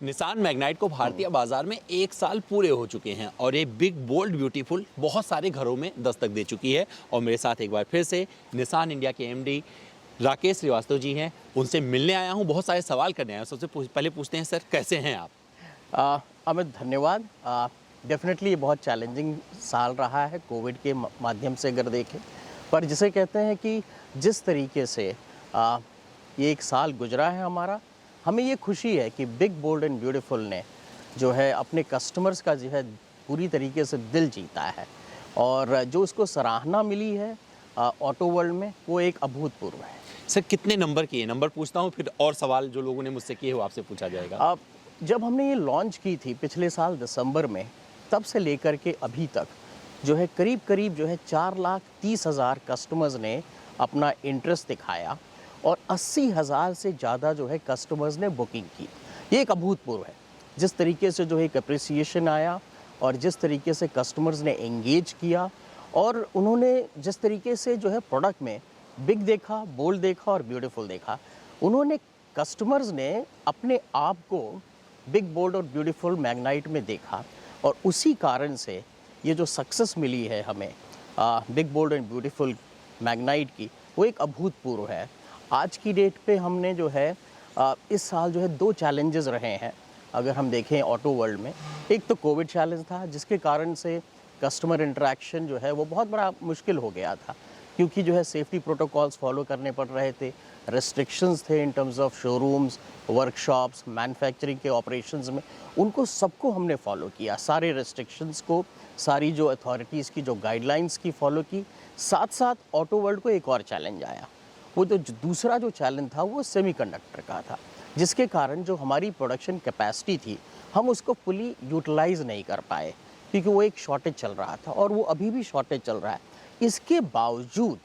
Nissan Magnite को भारतीय बाजार में 1 साल पूरे हो चुके हैं और ये बिग बोल्ड ब्यूटीफुल बहुत सारे घरों में दस्तक दे चुकी है। और मेरे साथ एक बार फिर से निसान इंडिया के एमडी राकेश श्रीवास्तव जी हैं, उनसे मिलने आया हूं, बहुत सारे सवाल करने आया हूं। सबसे पहले पूछते हैं, सर कैसे हैं आप? अमित धन्यवाद। डेफिनेटली ये बहुत चैलेंजिंग साल रहा है कोविड के माध्यम से अगर देखें, पर जिसे कहते हैं कि जिस तरीके से ये एक साल गुजरा है हमारा, हमें ये खुशी है कि बिग बोल्ड एंड ब्यूटीफुल ने जो है अपने कस्टमर्स का जो है पूरी तरीके से दिल जीता है और जो उसको सराहना मिली है ऑटो वर्ल्ड में, वो एक अभूतपूर्व है। सर कितने नंबर किए? नंबर पूछता हूँ, फिर और सवाल जो लोगों ने मुझसे किए वो आपसे पूछा जाएगा। जब हमने ये लॉन्च की थी पिछले साल दिसंबर में, तब से लेकर के अभी तक जो है करीब जो है 4,30,000 कस्टमर्स ने अपना इंटरेस्ट दिखाया और 80,000 से ज़्यादा जो है कस्टमर्स ने बुकिंग की। ये एक अभूतपूर्व है। जिस तरीके से जो है एक अप्रिसिएशन आया और जिस तरीके से कस्टमर्स ने एंगेज किया और उन्होंने जिस तरीके से जो है प्रोडक्ट में बिग देखा, बोल्ड देखा और ब्यूटीफुल देखा, उन्होंने कस्टमर्स ने अपने आप को बिग बोल्ड और ब्यूटीफुल मैग्नाइट में देखा और उसी कारण से ये जो सक्सेस मिली है हमें big bold and beautiful Magnite की, वो एक अभूतपूर्व है। आज की डेट पे हमने जो है इस साल जो है 2 चैलेंजेस रहे हैं अगर हम देखें ऑटो वर्ल्ड में। एक तो कोविड चैलेंज था जिसके कारण से कस्टमर इंटरेक्शन जो है वो बहुत बड़ा मुश्किल हो गया था, क्योंकि जो है सेफ्टी प्रोटोकॉल्स फॉलो करने पड़ रहे थे, रेस्ट्रिक्शंस थे in terms of showrooms, workshops, manufacturing के ऑपरेशंस में, उनको सबको हमने फॉलो किया, सारे रेस्ट्रिक्शंस को, सारी जो अथॉरिटीज़ की जो गाइडलाइंस की फॉलो की। साथ साथ ऑटो वर्ल्ड को एक और चैलेंज आया, वो तो दूसरा जो चैलेंज था वो सेमीकंडक्टर का था, जिसके कारण जो हमारी प्रोडक्शन कैपेसिटी थी हम उसको फुली यूटिलाइज नहीं कर पाए, क्योंकि वो एक शॉर्टेज चल रहा था और वो अभी भी शॉर्टेज चल रहा है। इसके बावजूद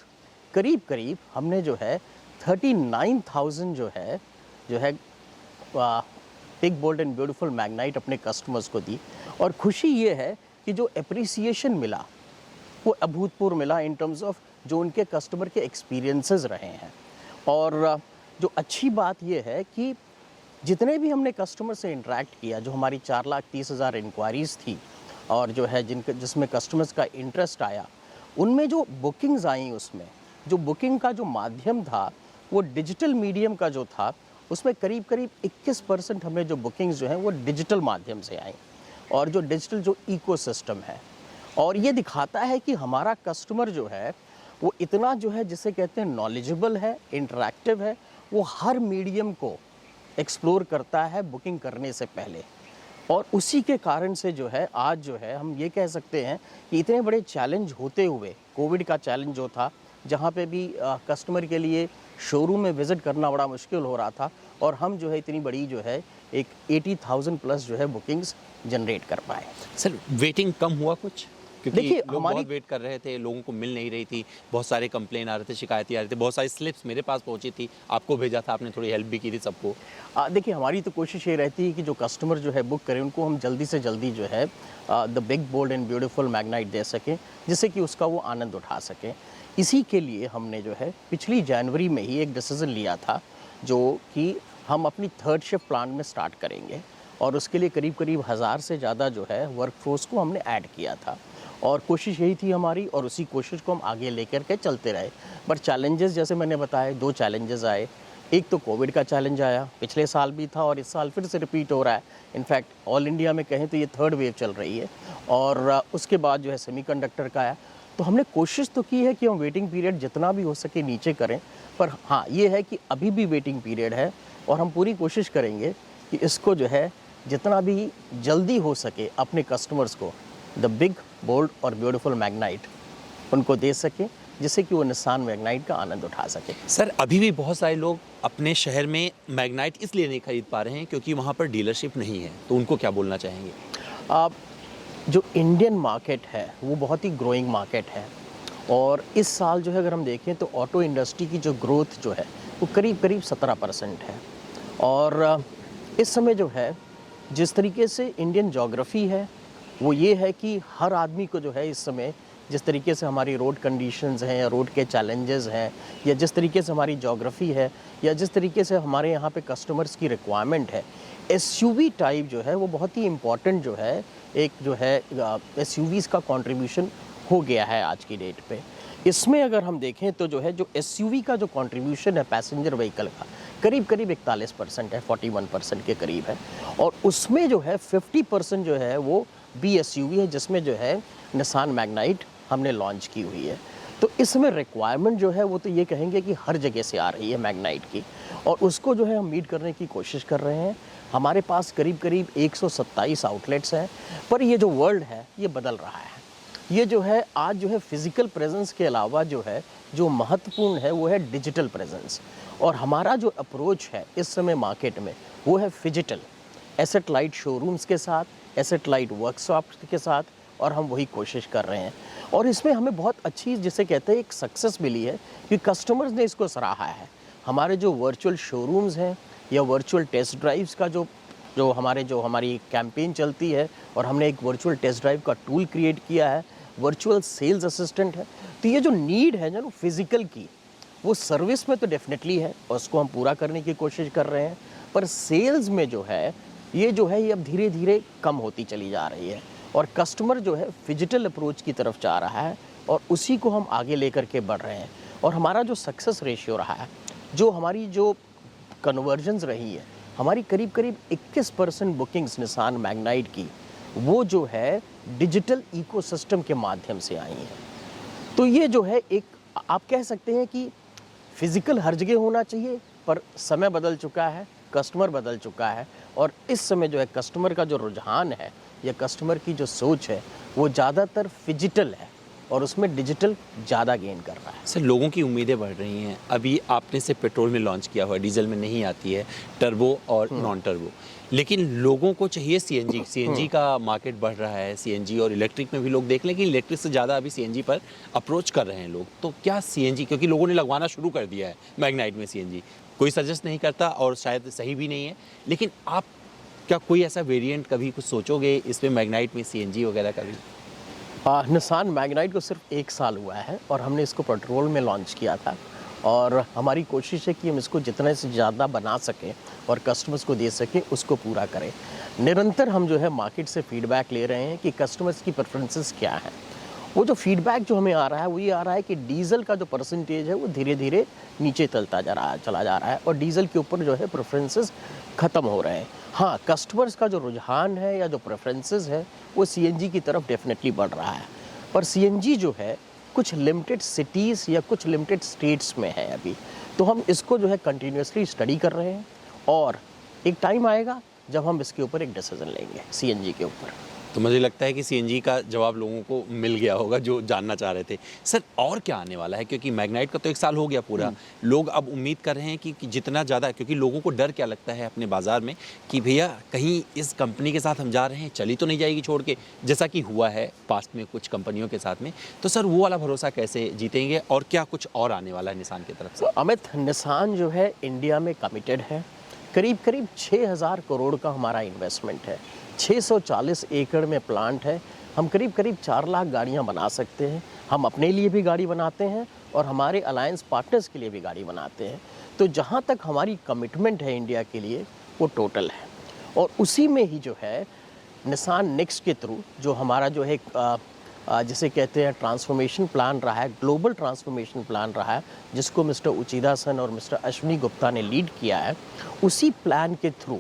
करीब हमने जो है 39,000 जो है big bold and beautiful Magnite अपने कस्टमर्स को दी। और खुशी ये है कि जो एप्रिसिएशन मिला वो अभूतपूर्व मिला इन टर्म्स ऑफ जो उनके कस्टमर के एक्सपीरियंसेस रहे हैं। और जो अच्छी बात ये है कि जितने भी हमने कस्टमर से इंटरेक्ट किया, जो हमारी 4,30,000 इंक्वायरीज़ थी और जो है जिसमें कस्टमर्स का इंटरेस्ट आया, उनमें जो बुकिंग्स आई, उसमें जो बुकिंग का जो माध्यम था वो डिजिटल मीडियम का जो था, उसमें करीब 21% हमें जो बुकिंग्स जो हैं वो डिजिटल माध्यम से आई और जो डिजिटल जो इकोसिस्टम है। और ये दिखाता है कि हमारा कस्टमर जो है वो इतना जो है जिसे कहते हैं नॉलेजेबल है, इंटरैक्टिव है, वो हर मीडियम को एक्सप्लोर करता है बुकिंग करने से पहले। और उसी के कारण से जो है आज जो है हम ये कह सकते हैं कि इतने बड़े चैलेंज होते हुए, कोविड का चैलेंज जो था, जहाँ पे भी कस्टमर के लिए शोरूम में विज़िट करना बड़ा मुश्किल हो रहा था, और हम जो है इतनी बड़ी जो है एक 80,000 प्लस जो है बुकिंग्स जनरेट कर पाए। सर वेटिंग कम हुआ कुछ? क्योंकि देखिए, लोग बहुत वेट कर रहे थे, लोगों को मिल नहीं रही थी, बहुत सारे कंप्लेन आ रहे थे, शिकायतें आ रही थी, बहुत सारी स्लिप्स मेरे पास पहुंची थी, आपको भेजा था, आपने थोड़ी हेल्प भी की थी सबको। देखिए, हमारी तो कोशिश ये रहती है कि जो कस्टमर जो है बुक करें, उनको हम जल्दी से जल्दी जो है the big bold and beautiful Magnite दे सकें, जिससे कि उसका वो आनंद उठा सकें। इसी के लिए हमने जो है पिछली जनवरी में ही एक डिसीज़न लिया था, जो कि हम अपनी 3rd शिफ्ट प्लांट में स्टार्ट करेंगे और उसके लिए करीब 1,000 से ज़्यादा जो है वर्कफोर्स को हमने ऐड किया था। और कोशिश यही थी हमारी, और उसी कोशिश को हम आगे लेकर के चलते रहे। बट चैलेंजेस जैसे मैंने बताया, 2 चैलेंजेस आए। एक तो कोविड का चैलेंज आया, पिछले साल भी था और इस साल फिर से रिपीट हो रहा है। इनफैक्ट ऑल इंडिया में कहें तो ये 3rd वेव चल रही है। और उसके बाद जो है सेमीकंडक्टर का आया। तो हमने कोशिश तो की है कि हम वेटिंग पीरियड जितना भी हो सके नीचे करें, पर हाँ, ये है कि अभी भी वेटिंग पीरियड है और हम पूरी कोशिश करेंगे कि इसको जो है जितना भी जल्दी हो सके अपने कस्टमर्स को द बिग बोल्ड और ब्यूटीफुल मैग्नाइट उनको दे सकें, जिससे कि वो निसान मैग्नाइट का आनंद उठा सके। सर अभी भी बहुत सारे लोग अपने शहर में मैग्नाइट इसलिए नहीं खरीद पा रहे हैं क्योंकि वहाँ पर डीलरशिप नहीं है, तो उनको क्या बोलना चाहेंगे? जो इंडियन मार्केट है वो बहुत ही ग्रोइंग मार्केट है और इस साल जो है अगर हम देखें तो ऑटो इंडस्ट्री की जो ग्रोथ जो है वो करीब 17% है। और इस समय जो है जिस तरीके से इंडियन जोग्राफ़ी है वो ये है कि हर आदमी को जो है इस समय जिस तरीके से हमारी रोड कंडीशंस हैं या रोड के चैलेंजेस हैं या जिस तरीके से हमारी जोग्राफ़ी है या जिस तरीके से हमारे यहाँ पे कस्टमर्स की रिक्वायरमेंट है, एसयूवी टाइप जो है वो बहुत ही इम्पॉर्टेंट जो है, एक जो है एसयूवीज़ का कंट्रीब्यूशन हो गया है आज की डेट पे। इसमें अगर हम देखें तो जो है जो एसयूवी का जो कंट्रीब्यूशन है पैसेंजर व्हीकल का करीब करीब 41% है, 41% के करीब है। और उसमें जो है 50% जो है वो BSUV है, जिसमें जो है निसान मैग्नाइट हमने लॉन्च की हुई है। तो इसमें रिक्वायरमेंट जो है वो तो ये कहेंगे कि हर जगह से आ रही है मैग्नाइट की, और उसको जो है हम मीट करने की कोशिश कर रहे हैं। हमारे पास करीब करीब 127 आउटलेट्स हैं, पर ये जो वर्ल्ड है ये बदल रहा है। ये जो है आज जो है फिजिकल प्रेजेंस के अलावा जो है जो महत्वपूर्ण है वो है डिजिटल प्रेजेंस। और हमारा जो अप्रोच है इस समय मार्केट में वो है फिजिटल, एसेट लाइट शोरूम्स के साथ, एसेट लाइट वर्कशॉप के साथ, और हम वही कोशिश कर रहे हैं। और इसमें हमें बहुत अच्छी जिसे कहते हैं एक सक्सेस मिली है कि कस्टमर्स ने इसको सराहा है। हमारे जो वर्चुअल शोरूम्स हैं या वर्चुअल टेस्ट ड्राइव्स का जो हमारी कैंपेन चलती है, और हमने एक वर्चुअल टेस्ट ड्राइव का टूल क्रिएट किया है, वर्चुअल सेल्स असिस्टेंट है। तो ये जो नीड है जो फिजिकल की, वो सर्विस में तो डेफिनेटली है और उसको हम पूरा करने की कोशिश कर रहे हैं, पर सेल्स में जो है ये अब धीरे धीरे कम होती चली जा रही है, और कस्टमर जो है फिजिटल अप्रोच की तरफ जा रहा है, और उसी को हम आगे लेकर के बढ़ रहे हैं। और हमारा जो सक्सेस रेशियो रहा है, जो हमारी जो कन्वर्जन्स रही है, हमारी करीब करीब 21% बुकिंग्स निसान मैग्नाइट की वो जो है डिजिटल इकोसिस्टम के माध्यम से आई हैं। तो ये जो है एक आप कह सकते हैं कि फिजिकल हर जगह होना चाहिए, पर समय बदल चुका है, कस्टमर बदल चुका है, और इस समय जो है कस्टमर का जो रुझान है या कस्टमर की जो सोच है वो ज़्यादातर फिजिटल है, और उसमें डिजिटल ज़्यादा गेन कर रहा है। सर, लोगों की उम्मीदें बढ़ रही हैं। अभी आपने से पेट्रोल में लॉन्च किया हुआ है, डीजल में नहीं आती है, टर्बो और नॉन टर्बो, लेकिन लोगों को चाहिए सीएनजी का मार्केट बढ़ रहा है। सीएनजी और इलेक्ट्रिक में भी लोग देख लें कि इलेक्ट्रिक से ज़्यादा अभी सीएनजी पर अप्रोच कर रहे हैं लोग। तो क्या सीएनजी, क्योंकि लोगों ने लगवाना शुरू कर दिया है मैग्नाइट में सीएनजी, कोई सजेस्ट नहीं करता और शायद सही भी नहीं है, लेकिन आप क्या कोई ऐसा वेरिएंट कभी कुछ सोचोगे इसमें मैग्नाइट में सीएनजी वगैरह का भी? निसान मैग्नाइट को सिर्फ 1 साल हुआ है, और हमने इसको पेट्रोल में लॉन्च किया था, और हमारी कोशिश है कि हम इसको जितने से ज़्यादा बना सकें और कस्टमर्स को दे सकें, उसको पूरा करें। निरंतर हम जो है मार्केट से फीडबैक ले रहे हैं कि कस्टमर्स की प्रेफरेंसेस क्या हैं। वो जो फीडबैक जो हमें आ रहा है वो ये आ रहा है कि डीजल का जो परसेंटेज है वो धीरे धीरे नीचे चला जा रहा है, और डीजल के ऊपर जो है प्रेफरेंसेस ख़त्म हो रहे हैं। हाँ, कस्टमर्स का जो रुझान है या जो प्रेफरेंसेस है वो सीएनजी की तरफ डेफिनेटली बढ़ रहा है, पर सीएनजी जो है कुछ लिमिटेड सिटीज़ या कुछ लिमिटेड स्टेट्स में है अभी। तो हम इसको जो है कंटिन्यूसली स्टडी कर रहे हैं, और एक टाइम आएगा जब हम इसके ऊपर एक डिसीजन लेंगे सीएनजी के ऊपर। तो मुझे लगता है कि सीएनजी का जवाब लोगों को मिल गया होगा जो जानना चाह रहे थे। सर, और क्या आने वाला है, क्योंकि मैग्नाइट का तो 1 साल हो गया पूरा, लोग अब उम्मीद कर रहे हैं कि जितना ज़्यादा, क्योंकि लोगों को डर क्या लगता है अपने बाज़ार में कि भैया कहीं इस कंपनी के साथ हम जा रहे हैं चली तो नहीं जाएगी छोड़ के, जैसा कि हुआ है पास्ट में कुछ कंपनियों के साथ में। तो सर, वो वाला भरोसा कैसे जीतेंगे, और क्या कुछ और आने वाला है निसान की तरफ से? अमित, निसान जो है इंडिया में कमिटेड है। करीब करीब 6000 करोड़ का हमारा इन्वेस्टमेंट है, 640 एकड़ में प्लांट है। हम करीब करीब 4 लाख गाड़ियाँ बना सकते हैं। हम अपने लिए भी गाड़ी बनाते हैं और हमारे अलायंस पार्टनर्स के लिए भी गाड़ी बनाते हैं। तो जहाँ तक हमारी कमिटमेंट है इंडिया के लिए वो टोटल है, और उसी में ही जो है निसान नेक्स्ट के थ्रू जो हमारा जो है जिसे कहते हैं ट्रांसफॉर्मेशन प्लान रहा है, ग्लोबल ट्रांसफॉर्मेशन प्लान रहा है, जिसको मिस्टर उचिदा सन और मिस्टर अश्विनी गुप्ता ने लीड किया है, उसी प्लान के थ्रू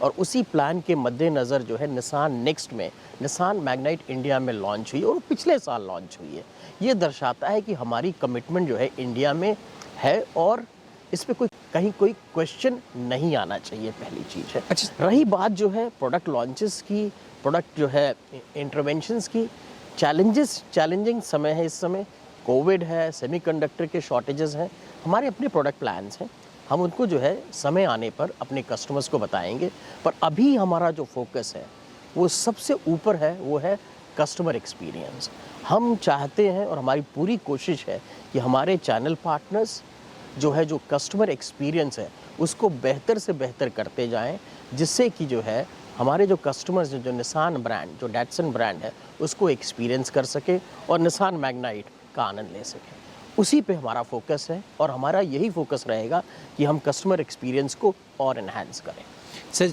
और उसी प्लान के मद्देनज़र जो है निसान नेक्स्ट में निसान मैग्नाइट इंडिया में लॉन्च हुई, और पिछले साल लॉन्च हुई है। ये दर्शाता है कि हमारी कमिटमेंट जो है इंडिया में है, और इस पर कहीं कोई क्वेश्चन नहीं आना चाहिए, पहली चीज़ है। अच्छा, रही बात जो है प्रोडक्ट लॉन्चेस की, प्रोडक्ट जो है इंटरवेंशंस की, चैलेंजिंग समय है इस समय, कोविड है, सेमीकंडक्टर के शॉर्टेजेस हैं, हमारे अपने प्रोडक्ट प्लान्स हैं, हम उनको जो है समय आने पर अपने कस्टमर्स को बताएंगे। पर अभी हमारा जो फोकस है वो सबसे ऊपर है, वो है कस्टमर एक्सपीरियंस। हम चाहते हैं और हमारी पूरी कोशिश है कि हमारे चैनल पार्टनर्स जो है जो कस्टमर एक्सपीरियंस है उसको बेहतर से बेहतर करते जाएं, जिससे कि जो है हमारे जो कस्टमर्स जो निसान ब्रांड, जो डैटसन ब्रांड है, उसको एक्सपीरियंस कर सके और निसान मैग्नाइट का आनंद ले सके। उसी पे हमारा फोकस है, और हमारा यही फोकस रहेगा कि हम कस्टमर एक्सपीरियंस को और इन्हांस करें। सर,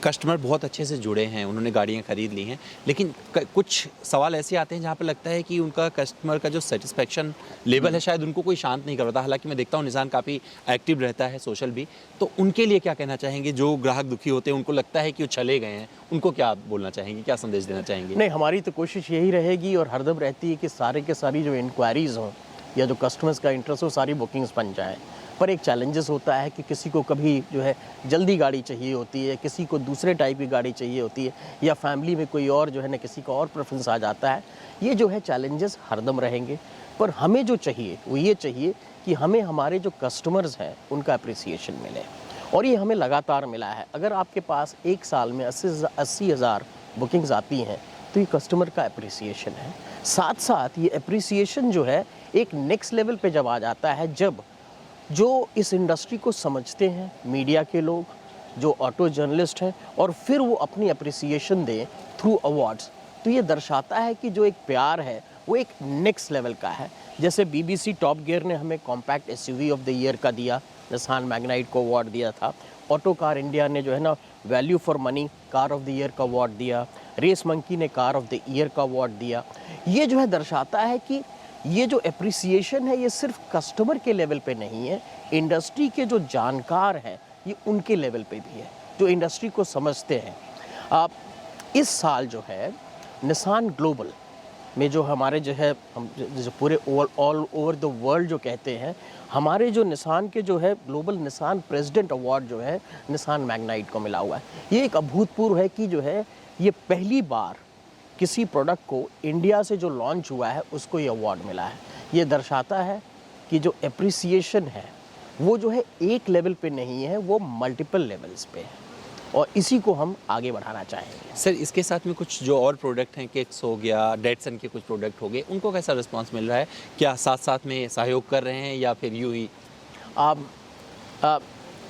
कस्टमर बहुत अच्छे से जुड़े हैं, उन्होंने गाड़ियाँ खरीद ली हैं, लेकिन कुछ सवाल ऐसे आते हैं जहाँ पे लगता है कि उनका कस्टमर का जो सेटिस्फेक्शन लेवल है शायद उनको कोई शांत नहीं करवाता। हालांकि मैं देखता हूँ निसान काफ़ी एक्टिव रहता है सोशल भी, तो उनके लिए क्या कहना चाहेंगे? जो ग्राहक दुखी होते हैं, उनको लगता है कि वो चले गए हैं, उनको क्या बोलना चाहेंगे, क्या संदेश देना चाहेंगे? नहीं, हमारी तो कोशिश यही रहेगी और हरदम रहती है कि सारे के सारी जो इंक्वायरीज़ हों या जो कस्टमर्स का इंटरेस्ट हो, सारी बुकिंग्स बन जाएँ। पर एक चैलेंजेस होता है कि किसी को कभी जो है जल्दी गाड़ी चाहिए होती है, किसी को दूसरे टाइप की गाड़ी चाहिए होती है, या फैमिली में कोई और जो है ना किसी का और प्रेफरेंस आ जाता है। ये जो है चैलेंजेस हरदम रहेंगे, पर हमें जो चाहिए वो ये चाहिए कि हमें हमारे जो कस्टमर्स हैं उनका अप्रिसिएशन मिले, और ये हमें लगातार मिला है। अगर आपके पास एक साल में 80,000 बुकिंग्स आती हैं तो ये कस्टमर का अप्रिसिएशन है। साथ साथ ये अप्रिसिएशन जो है एक नेक्स्ट लेवल पे जब आ जाता है, जब जो इस इंडस्ट्री को समझते हैं, मीडिया के लोग, जो ऑटो जर्नलिस्ट हैं, और फिर वो अपनी अप्रिसिएशन दें थ्रू अवार्ड्स, तो ये दर्शाता है कि जो एक प्यार है वो एक नेक्स्ट लेवल का है। जैसे BBC टॉप गियर ने हमें compact SUV of the year का दिया, निसान मैग्नाइट को अवार्ड दिया था। ऑटो कार इंडिया ने जो है ना value for money car of the year का अवार्ड दिया। रेस मंकी ने कार ऑफ द ईयर का अवार्ड दिया। ये जो है दर्शाता है कि ये जो एप्रिसिएशन है ये सिर्फ कस्टमर के लेवल पे नहीं है, इंडस्ट्री के जो जानकार हैं ये उनके लेवल पे भी है, जो इंडस्ट्री को समझते हैं। आप इस साल जो है निसान ग्लोबल में जो हमारे जो है हम जो पूरे ऑल ओवर द वर्ल्ड जो कहते हैं, हमारे जो निसान के जो है ग्लोबल निसान प्रेसिडेंट अवार्ड जो है निसान मैग्नाइट को मिला हुआ है। ये एक अभूतपूर्व है कि जो है ये पहली बार किसी प्रोडक्ट को इंडिया से जो लॉन्च हुआ है उसको ये अवार्ड मिला है। ये दर्शाता है कि जो एप्रिसिएशन है वो जो है एक लेवल पे नहीं है, वो मल्टीपल लेवल्स पे है, और इसी को हम आगे बढ़ाना चाहेंगे। सर, इसके साथ में कुछ जो और प्रोडक्ट हैं, केक्स हो गया, डेटसन के कुछ प्रोडक्ट हो गए, उनको कैसा रिस्पांस मिल रहा है? क्या साथ साथ में सहयोग कर रहे हैं या फिर यूं ही?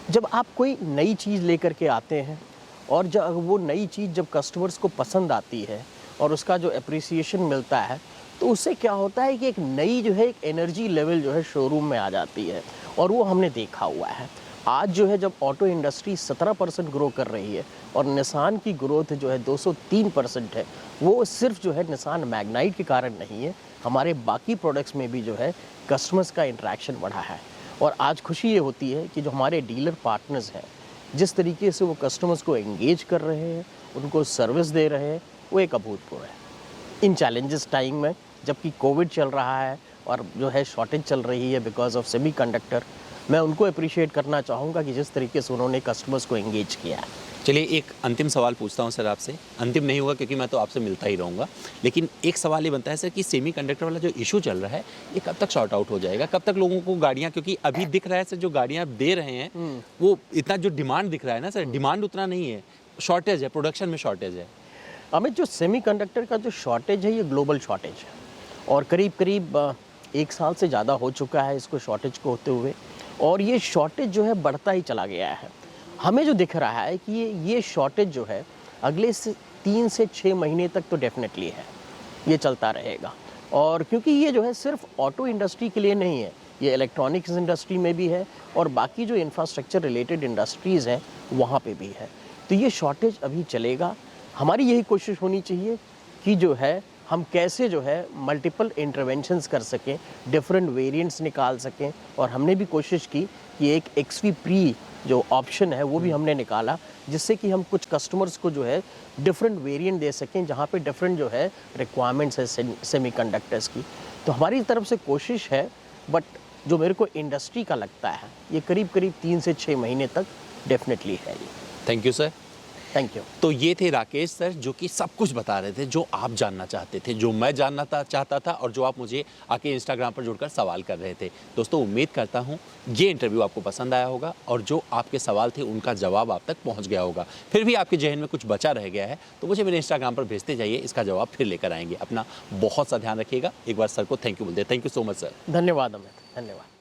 जब आप कोई नई चीज़ लेकर के आते हैं और जब वो नई चीज़ जब कस्टमर्स को पसंद आती है और उसका जो एप्रिसिएशन मिलता है, तो उससे क्या होता है कि एक नई जो है एक एनर्जी लेवल जो है शोरूम में आ जाती है, और वो हमने देखा हुआ है। आज जो है जब ऑटो इंडस्ट्री 17% ग्रो कर रही है और निसान की ग्रोथ जो है 203% है, वो सिर्फ जो है निसान मैग्नाइट के कारण नहीं है, हमारे बाकी प्रोडक्ट्स में भी जो है कस्टमर्स का इंटरेक्शन बढ़ा है। और आज खुशी ये होती है कि जो हमारे डीलर पार्टनर्स हैं, जिस तरीके से वो कस्टमर्स को एंगेज कर रहे हैं, उनको सर्विस दे रहे हैं, वो एक अभूतपूर्व है। इन चैलेंजेस टाइम में, जबकि कोविड चल रहा है और जो है शॉर्टेज चल रही है बिकॉज ऑफ सेमीकंडक्टर, मैं उनको अप्रिशिएट करना चाहूँगा कि जिस तरीके से उन्होंने कस्टमर्स को एंगेज किया है। चलिए, एक अंतिम सवाल पूछता हूं सर आपसे। अंतिम नहीं होगा क्योंकि मैं तो आपसे मिलता ही रहूँगा, लेकिन एक सवाल ये बनता है सर कि सेमीकंडक्टर वाला जो इशू चल रहा है ये कब तक शॉर्ट आउट हो जाएगा? कब तक लोगों को गाड़ियाँ, क्योंकि अभी दिख रहा है सर जो गाड़ियाँ दे रहे हैं वो इतना जो डिमांड दिख रहा है ना सर, डिमांड उतना नहीं है, शॉर्टेज है, प्रोडक्शन में शॉर्टेज है। अमित, जो सेमीकंडक्टर का जो शॉर्टेज है ये ग्लोबल शॉर्टेज है, और करीब करीब 1 साल से ज़्यादा हो चुका है इसको शॉर्टेज को होते हुए, और ये शॉर्टेज जो है बढ़ता ही चला गया है। हमें जो दिख रहा है कि ये शॉर्टेज जो है अगले 3 से 6 महीने तक तो डेफिनेटली है, ये चलता रहेगा। और क्योंकि ये जो है सिर्फ ऑटो इंडस्ट्री के लिए नहीं है, ये इलेक्ट्रॉनिक्स इंडस्ट्री में भी है और बाकी जो इंफ्रास्ट्रक्चर रिलेटेड इंडस्ट्रीज़ हैं वहाँ पे भी है, तो ये शॉर्टेज अभी चलेगा। हमारी यही कोशिश होनी चाहिए कि जो है हम कैसे जो है मल्टीपल इंटरवेंशंस कर सकें, डिफरेंट वेरिएंट्स निकाल सकें, और हमने भी कोशिश की कि एक XV प्री जो ऑप्शन है वो भी हमने निकाला, जिससे कि हम कुछ कस्टमर्स को जो है डिफरेंट वेरिएंट दे सकें जहाँ पे डिफरेंट जो है रिक्वायरमेंट्स है सेमीकंडक्टर्स की। तो हमारी तरफ से कोशिश है, बट जो मेरे को इंडस्ट्री का लगता है ये करीब करीब 3 से 6 महीने तक डेफिनेटली है। Thank you sir. Thank you. तो ये थे राकेश सर, जो कि सब कुछ बता रहे थे जो आप जानना चाहते थे, जो मैं जानना चाहता था, और जो आप मुझे आके इंस्टाग्राम पर जुड़कर सवाल कर रहे थे। दोस्तों, उम्मीद करता हूँ ये इंटरव्यू आपको पसंद आया होगा और जो आपके सवाल थे उनका जवाब आप तक पहुँच गया होगा। फिर भी आपके जहन में कुछ बचा रह गया है तो मुझे मेरे इंस्टाग्राम पर भेजते जाइए, इसका जवाब फिर लेकर आएंगे। अपना बहुत सा ध्यान रखिएगा। एक बार सर को थैंक यू बोलते हैं। Thank you so much sir. धन्यवाद अमित, धन्यवाद।